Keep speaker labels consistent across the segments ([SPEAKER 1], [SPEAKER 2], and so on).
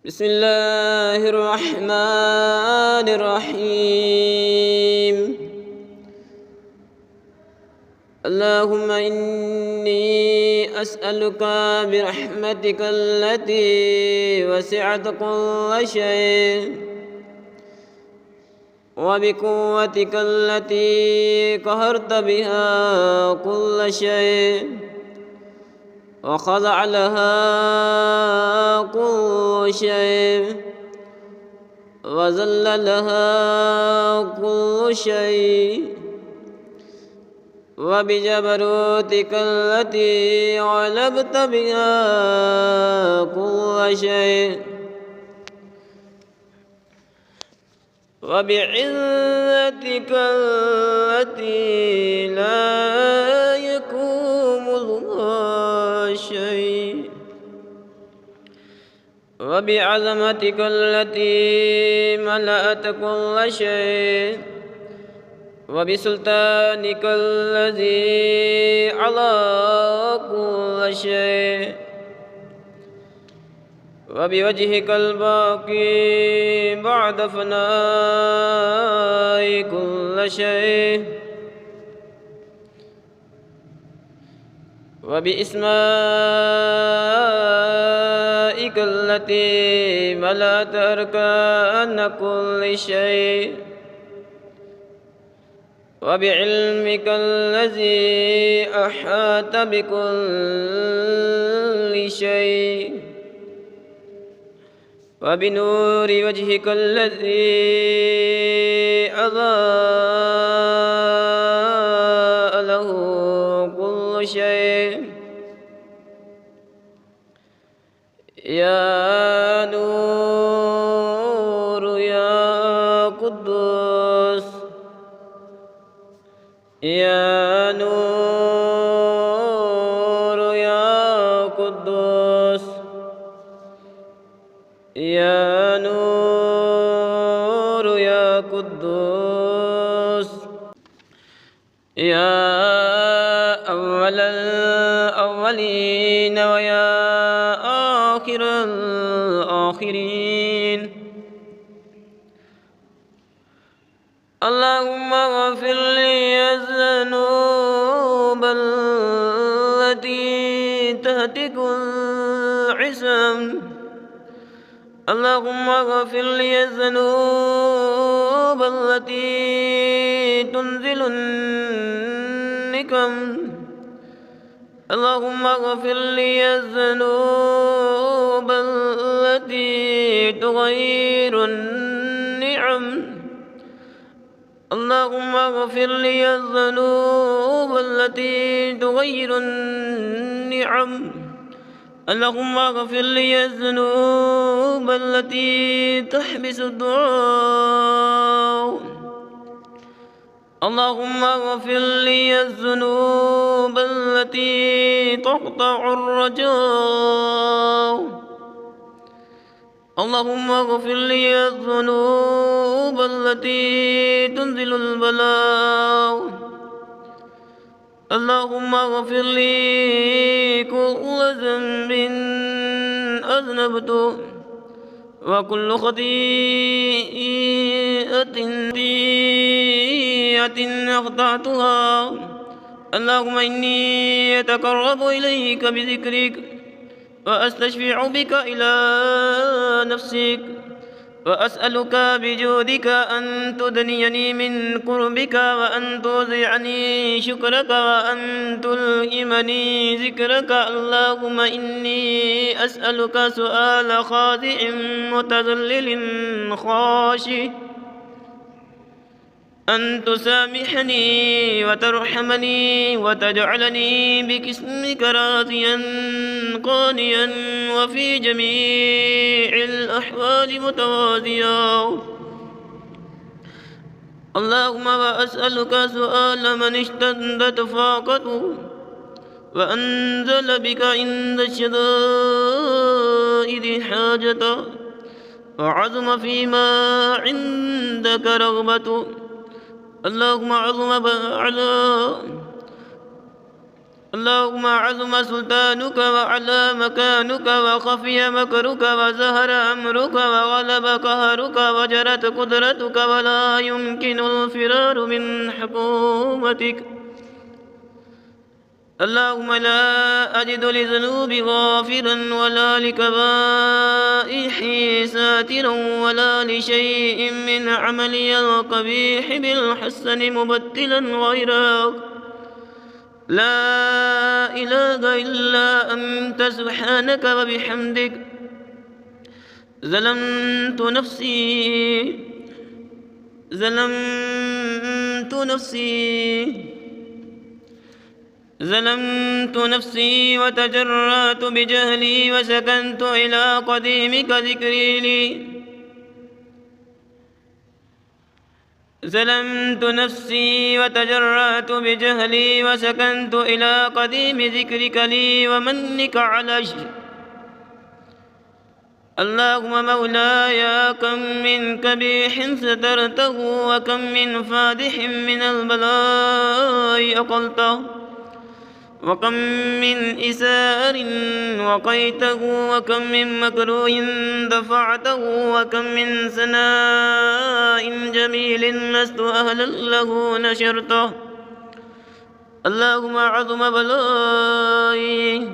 [SPEAKER 1] بسم الله الرحمن الرحيم. اللهم إني أسألك برحمتك التي وسعت كل شيء وبقوتك التي قهرت بها كل شيء وخضع لها كل شيء وذل لها كل شيء وبجبروتك التي غلبت بها كل شيء وبعزتك التي لا يقوم لها شيء وبعظمتك التي ملأت كل شيء وبسلطانك الذي على كل شيء وبوجهك الباقي بعد فناء كل شيء وبإسمائك التي ملأت أركان كل شيء وبعلمك الذي أحاط بكل شيء وبنور وجهك الذي أضاء له كل شيء يا نور يا قدوس يا نور يا قدوس يا نور يا قدوس يا أول الأولين ويا آخر الآخرين اللهم اغفر لي الذنوب التي تهتك العصم اللهم اغفر لي الذنوب التي تنزل النكم اللهم اغفر لي الذنوب التي تغير النعم اللهم اغفر لي الذنوب التي تغير النعم اللهم اغفر لي الذنوب التي تحبس الدعاء اللهم اغفر لي الذنوب التي تقطع الرجاء اللهم اغفر لي الذنوب التي تنزل البلاء اللهم اغفر لي كل ذنب أذنبته وكل خطيئة أخطأتها اللهم إني أتقرب إليك بذكرك وأستشفع بك إلى نفسك وأسألك بجودك أن تدنيني من قربك وأن توزعني شكرك وأن تلهمني ذكرك اللهم إني أسألك سؤال خاضع متذلل خاشع أن تسامحني وترحمني وتجعلني باسمك راضيا قانيا وفي جميع الأحوال متواضيا اللهم وأسألك سؤال من اشتدت فاقته وأنزل بك عند الشدائد حاجته وعظم فيما عندك رغبته اللهم عظم على اللهم عظم سلطانك وعلى مكانك وخفي مكرك وزهر أمرك وغلب قهرك وجرت قدرتك ولا يمكن الفرار من حكومتك. اللهم لا أجد لذنوب غافرا ولا لكبائح ساترا ولا لشيء من عملي القبيح بالحسن مبتلا غيرك. لا إله إلا أنت سبحانك وبحمدك. ظلمت نفسي وتجرأت بجهلي وسكنت إلى قديمك ذكري لي. ظلمت نفسي وتجرأت بجهلي وسكنت إلى قديم ذكرك لي ومنك علي. اللهم مولاي كم من قبيح سترته وكم من فادح من البلاء أقلته وكم من إسار وقيته وكم من مكروه دفعته وكم من ثناء جميل لست أهلا له نشرته. اللهم عظم بلائي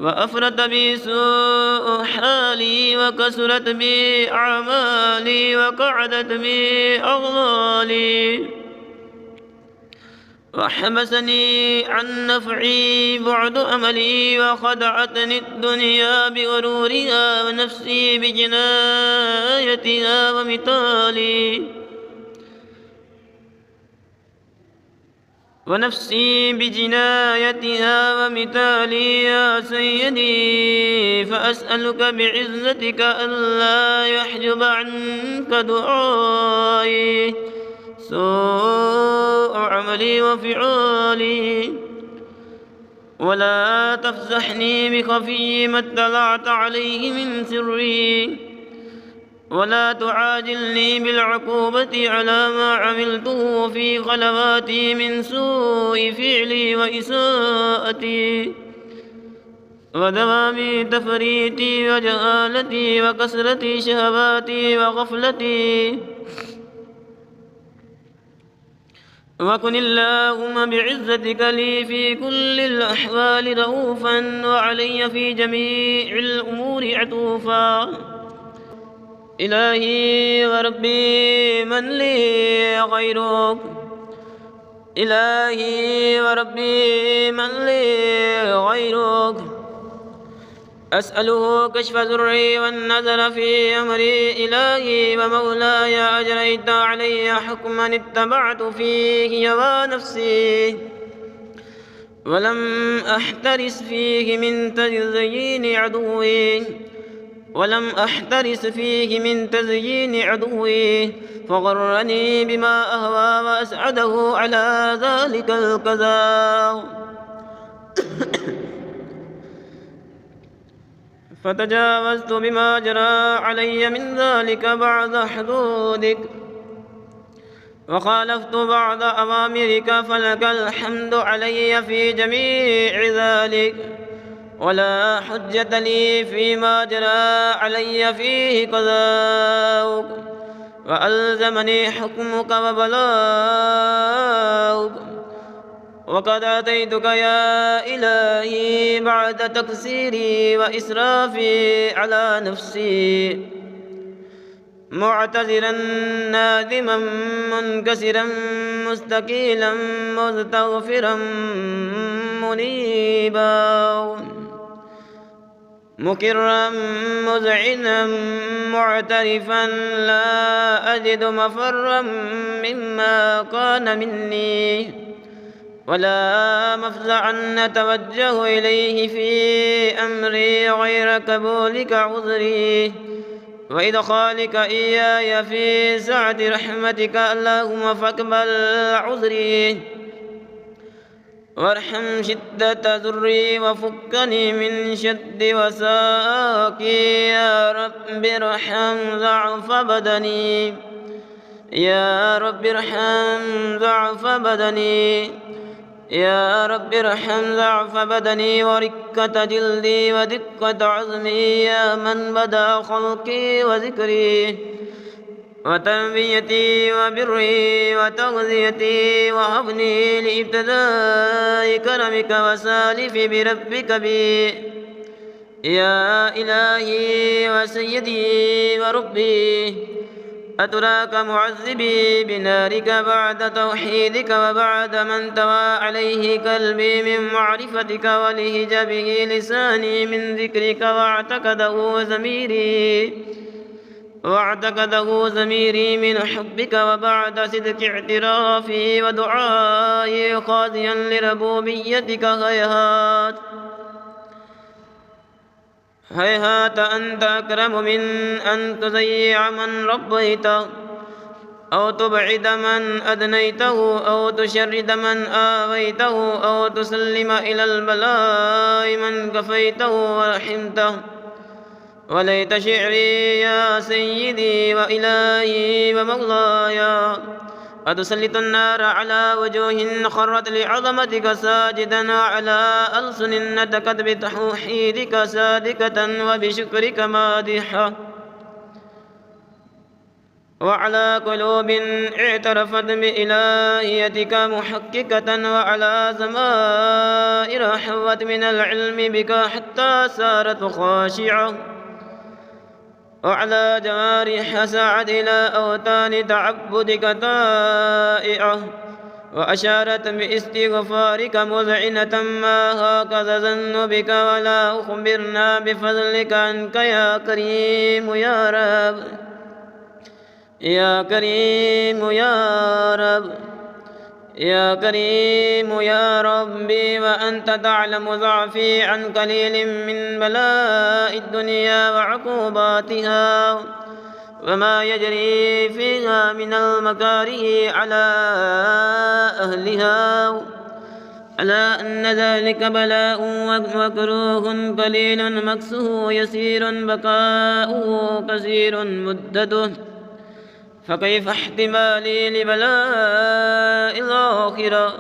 [SPEAKER 1] وأفرط بي سوء حالي وكسرت بي أعمالي وقعدت بي أغلالي وحبسني عن نفعي بعد أملي وخدعتني الدنيا بغرورها ونفسي بجنايتها ومثالي يا سيدي. فأسألك بعزتك ألا يحجب عنك دعائي سوء عملي وفعالي ولا تفزحني بخفي ما اطلعت عليه من سري ولا تعاجلني بالعقوبة على ما عملته في خلواتي من سوء فعلي وإساءتي ودوام تفريطي وجهالتي وكسرة شهواتي وغفلتي. وكن اللهم بعزتك لي في كل الأحوال رؤوفا وعلي في جميع الأمور عطوفا. إلهي وربي من لي غيرك أسأله كشف ذري والنظر في أمري. إلهي ومولاي أجريت علي حكما اتبعت فيه هوى نفسي ولم أحترس فيه من تزيين عدوي فغرني بما أهوى وأسعده على ذلك القضاء. فتجاوزت بما جرى علي من ذلك بعد حدودك وخالفت بعض أوامرك فلك الحمد علي في جميع ذلك ولا حجة لي فيما جرى علي فيه قضاؤك وألزمني حكمك وبلاؤك. وقد أتيتك يا إلهي بعد تقصيري وإسرافي على نفسي معتذرا نادما منكسرا مستقيلا مستغفرا منيبا مكرا مذعنا معترفا لا أجد مفرا مما كان مني ولا مفزعا نتوجه إليه في أمري غير قبولك عذري وإدخالك إياي في سعة رحمتك. اللهم فاقبل عذري وارحم شدة ضري وفكني من شد وساقي. يا رب ارحم ضعف بدني يا يا رب ارحم ضعف بدني وركة جلدي ودقة عظمي، يا من بدا خلقي وذكري وتربيتي وبري وتغذيتي، وهبني لابتداء كرمك وسالف بربك بي. يا إلهي وسيدي وربي، أتراك معذبي بنارك بعد توحيدك، وبعد من توى عليه قلبي من معرفتك، ولهج به لساني من ذكرك، واعتقده ضميري من حبك، وبعد صدق اعترافي ودعائي خاضيا لربوبيتك. هيهات أنت أكرم من أن تضيع من ربيته، أو تبعد من أدنيته، أو تشرد من آويته، أو تسلم إلى البلاء من كفيته ورحمته. وليت شعري يا سيدي وإلهي ومولاي أتسلط النار على وجوه خرت لعظمتك ساجدا، وعلى ألسن نطقت بتوحيدك صادقة وبشكرك مادحة، وعلى قلوب اعترفت بإلهيتك محققة، وعلى ضمائر حوت من العلم بك حتى صارت خاشعة، وعلى جوارح سعت إلى أوتان تعبدك تائعة، وأشارت باستغفارك مذعنة. ما هكذا ظن بك ولا أخبرنا بفضلك عنك يا كريم يا رب، يا كريم يا رب، يا كريم يا ربي. وأنت تعلم ضعفي عن قليل من بلاء الدنيا وعقوباتها، وما يجري فيها من المكاره على أهلها، على أن ذلك بلاء ومكروه قليل مكسه يسير بقاؤه كثير مدته. فكيف احتمالي لبلاء الآخرة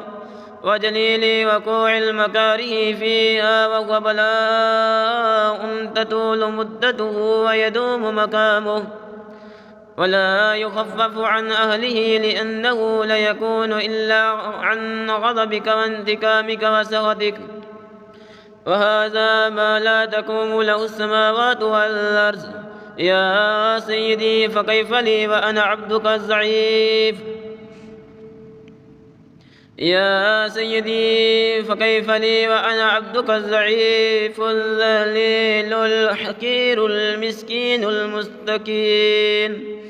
[SPEAKER 1] وجليل وقوع المكاره فيها، وهو بلاء تطول مدته ويدوم مقامه، ولا يخفف عن أهله، لأنه لا يكون إلا عن غضبك وانتقامك وسخطك. وهذا ما لا تقوم له السماوات والأرض. يا سيدي فكيف لي وأنا عبدك الضعيف، يا سيدي فكيف لي وأنا عبدك الضعيف الذليل الحقير المسكين المستكين.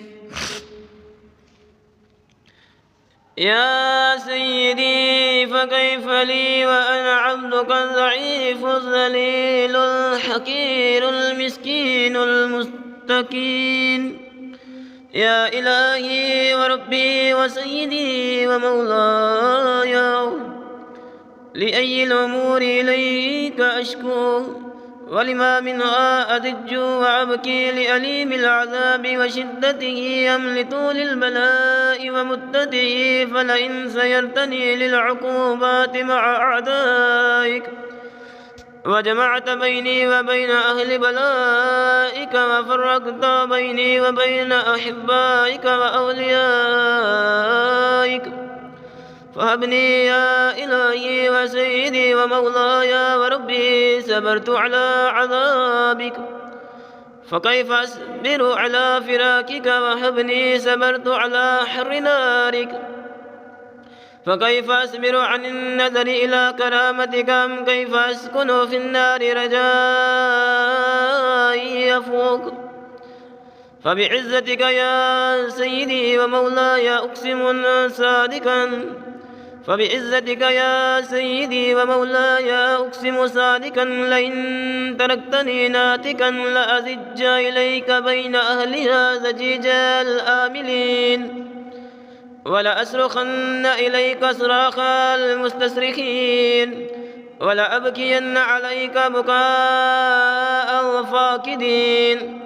[SPEAKER 1] يا سيدي فكيف لي وأنا عبدك الضعيف الذليل الحقير المسكين المستكين. يا إلهي وربي وسيدي ومولاي، لأي الأمور إليك أشكو، ولما منها أضج وأبكي، لأليم العذاب وشدته أم لطول البلاء ومدته. فلئن سيرتني للعقوبات مع أعدائك، وجمعت بيني وبين أهل بلائك، وفرقت بيني وبين أحبائك وأوليائك، فهبني يا إلهي وسيدي ومولاي وربي. صبرت على عذابك فكيف أصبر على فراقك، وهبني صبرت على حر نارك فكيف أصبر عن النظر إلى كرامتك، أم كيف أسكن في النار رجائي يفوق. فبعزتك يا سيدي ومولاي أقسم صادقا، فبعزتك يا سيدي ومولاي أقسم صادقا، لئن تركتني ناتكا لأزج إليك بين أهلها زجيج الآملين، ولأصرخن إليك صراخ المستصرخين، ولأبكين عليك بكاء الفاقدين،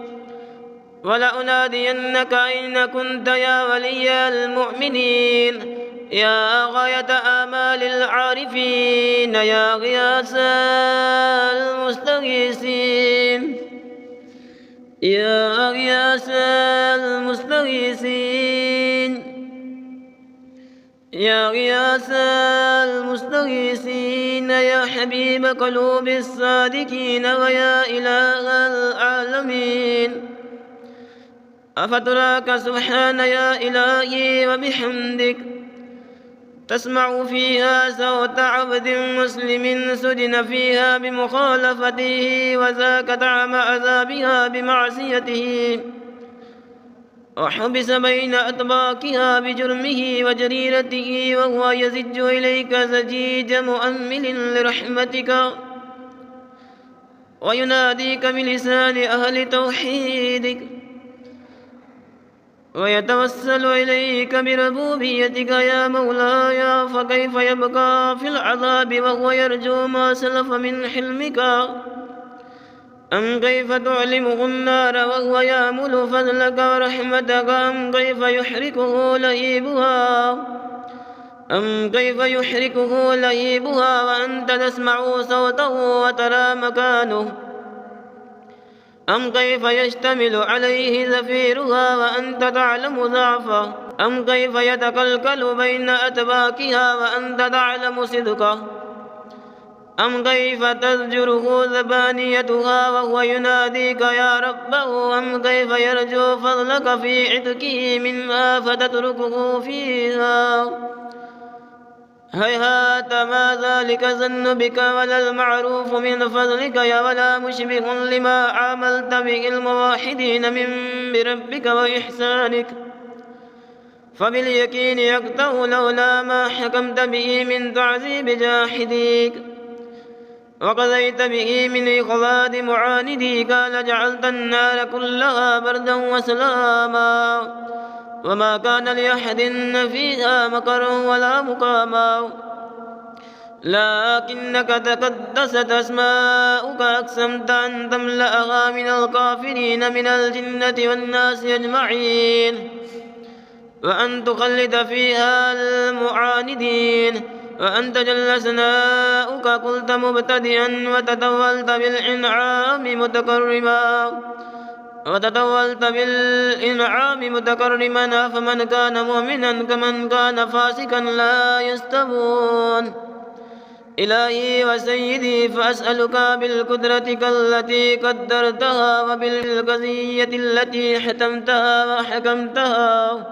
[SPEAKER 1] ولأنادينك أين كنت يا ولي المؤمنين، يا غاية آمال العارفين يا غياث المستغيثين يا غياث المستغيثين يا غياث المستغيثين يا حبيب قلوب الصادقين ويا إله العالمين أفتراك سبحان يا إلهي وبحمدك تسمع فيها صوت عبد مسلم سجن فيها بمخالفته وذاك طعم عذابها بمعصيته وحبس بين أطباقها بجرمه وجريرته وهو يزج إليك زجيج مؤمل لرحمتك ويناديك بلسان أهل توحيدك ويتوسل إليك بربوبيتك يا مولاي فكيف يبقى في العذاب وهو يرجو ما سلف من حلمك أم كيف تعلمه النار وهو يأمل فضلك ورحمتك أم كيف يحركه لهيبها وأنت تسمع صوته وترى مكانه أم كيف يشتمل عليه زفيرها وأنت تعلم ضعفه أم كيف يتكلكل بين أتباكها وأنت تعلم صدقه أم كيف تزجره زبانيتها وهو يناديك يا ربه أم كيف يرجو فضلك في عتقه منها فتتركه فيها هيهات ما ذلك ظن بك ولا المعروف من فضلك ولا مشبه لما عاملت به الموحدين من بربك وإحسانك فباليقين يقطع لولا ما حكمت به من تعذيب جاحديك وقضيت به من إخلاد معانديك لجعلت النار كلها بردا وسلاما وما كان لأحد فيها مكر ولا مقاما لكنك تقدست أسماؤك أقسمت أن تملأها من الكافرين من الجنة والناس أجمعين وأن تخلد فيها المعاندين وأنت جل ثناؤك قلت مبتدئا وتطولت بالإنعام متكرما فمن كان مؤمنا كمن كان فاسقا لا يستوون إلهي وسيدي فأسألك بالقدرتك التي قدرتها وبالقضية التي حتمتها وحكمتها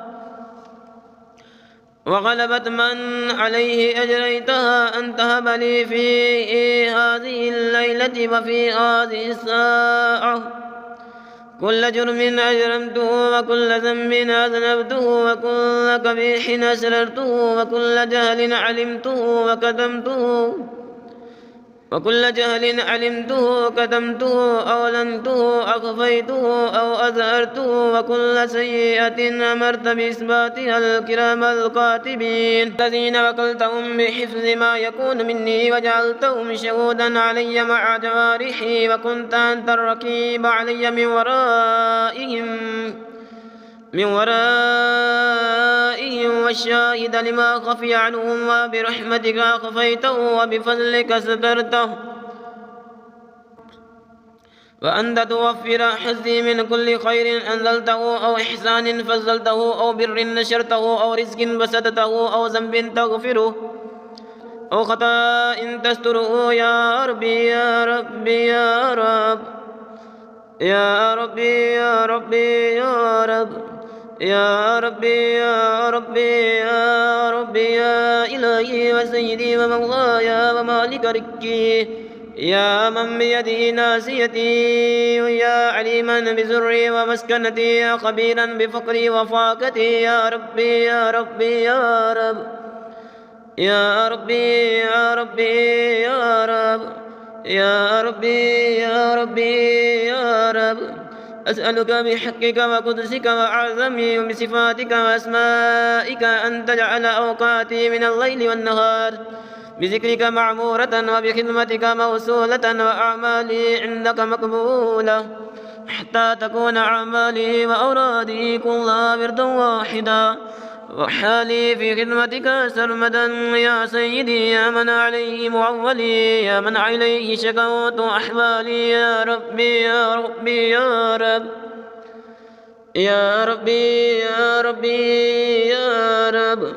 [SPEAKER 1] وغلبت من عليه أجريتها أن تهب لي في هذه الليلة وفي هذه الساعة كل جرم أجرمته وكل ذنب أذنبته وكل قبيح أسررته وكل جهل علمته كتمته أو لنته أخفيته أو أظهرته وكل سيئة أمرت بإثباتها الكرام الكاتبين الذين وكلتهم بحفظ ما يكون مني وجعلتهم شهودا علي مع جوارحي وكنت أنت الرقيب علي من ورائهم والشاهد لما خفي عنهم وبرحمتك خفيته وبفضلك سترته وأنت توفر حظي من كل خير أنزلته أو إحسان فضلته أو بر نشرته أو رزق بسطته أو ذنب تغفره أو خطأ تستره يا ربي يا ربي يا رب يا ربي يا ربي يا رب يا ربي يا ربي يا ربي يا إلهي وسيدي ومولاي ومالك ركي يا من بيده ناسيتي يا عليما بزري ومسكنتي يا خبيرا بفقري وفاقتي يا ربي يا ربي يا رب يا ربي يا ربي يا رب يا ربي يا ربي يا رب أسألك بحقك وقدسك وأعظمي وبصفاتك وأسمائك أن تجعل أوقاتي من الليل والنهار بذكرك معمورة وبخدمتك موصولة وأعمالي عندك مقبولة حتى تكون أعمالي وأورادي كلها وردا واحدا وحالي في خدمتك سرمدا يا سيدي، يا من عليه معولي، يا من عليه شكوت أحوالي. يا ربي يا ربي يا رب، يا ربي يا ربي يا رب،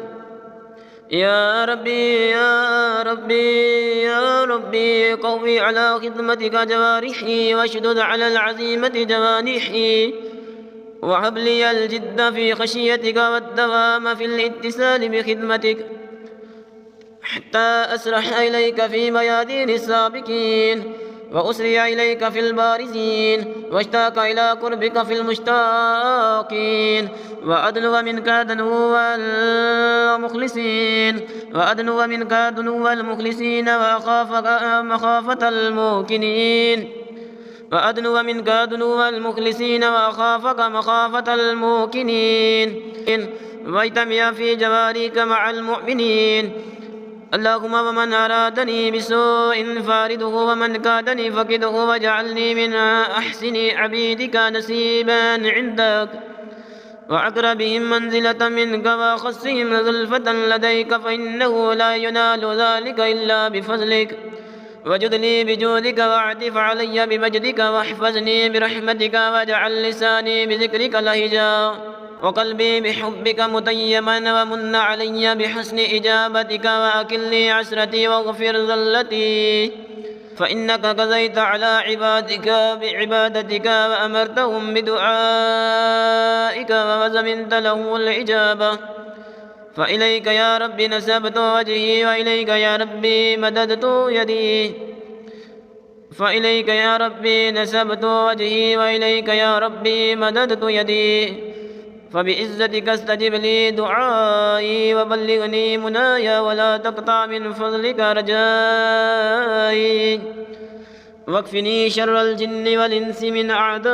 [SPEAKER 1] يا ربي يا ربي يا ربي. قوي على خدمتك جوارحي، واشدد على العزيمة جوانحي، وهب لي الجد في خشيتك والدوام في الاتصال بخدمتك، حتى أسرح إليك في ميادين السابقين، وأسري إليك في البارزين، واشتاق إلى قربك في المشتاقين، وأدنو منك دنو المخلصين، وأدنو منك دنو المخلصين، وأخافك مخافة الموقنين، وأدنو منك دنو المخلصين، وأخافك مخافة الموقنين، واجتمع في جواريك مع المؤمنين. اللهم ومن أرادني بسوء فارده، ومن كادني فكده، واجعلني من أحسن عبيدك نسيبا عندك، وأقربهم منزلة منك، وأخصهم زلفة لديك، فإنه لا ينال ذلك إلا بفضلك. وجد لي بجودك، واعطف علي بمجدك، واحفظني برحمتك، واجعل لساني بذكرك لهجا، وقلبي بحبك متيما، ومن علي بحسن إجابتك، وأكلني عسرتي واغفر ذلتي، فإنك قضيت على عبادك بعبادتك، وأمرتهم بدعائك، وزمنت لهم الإجابة. فإليك يا رب نسبت وجهي، وإليك يا ربي مددت يدي، فإليك يا ربي نسبت وجهي، وإليك يا ربي مددت يدي. فبعزتك استجب لي دعائي، وبلغني منايا، ولا تقطع من فضلك رجائي، واكفني شر الجن والإنس من أعدائي.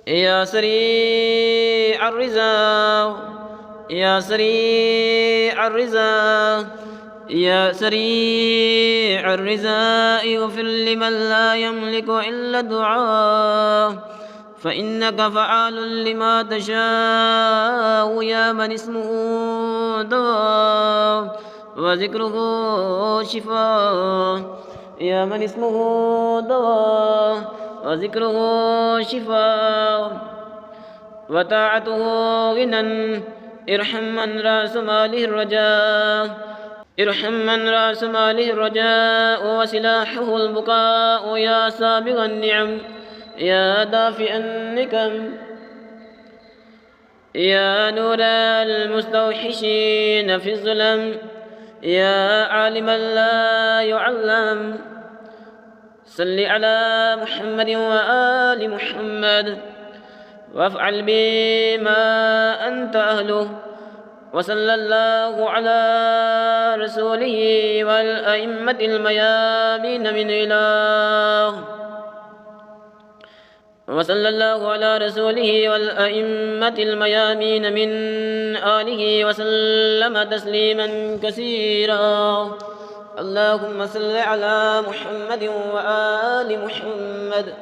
[SPEAKER 1] يا سريع الرزاق، يا سريع الرزاق، يا سريع الرزاق، اغفر لمن لا يملك إلا الدعاء، فإنك فعال لما تشاء. يا من اسمه دواء وذكره شفاء، يا من اسمه دواء وذكره شفاء، وطاعته غنى. ارحم من رأس ماله الرجاء، ارحم من رأس ماله الرجاء، وسلاحه البكاء. يا سابغ النعم، يا دافئ النكم، يا نور المستوحشين في الظلم، يا عالما لا يعلم. صل على محمد وآل محمد، وافعل بما أنت أهله. وصلى الله على رسوله والأئمة الميامين من إله، وصلى الله على رسوله والأئمة الميامين من آله، وسلم تسليما كثيرا. اللهم صل على محمد وآل محمد.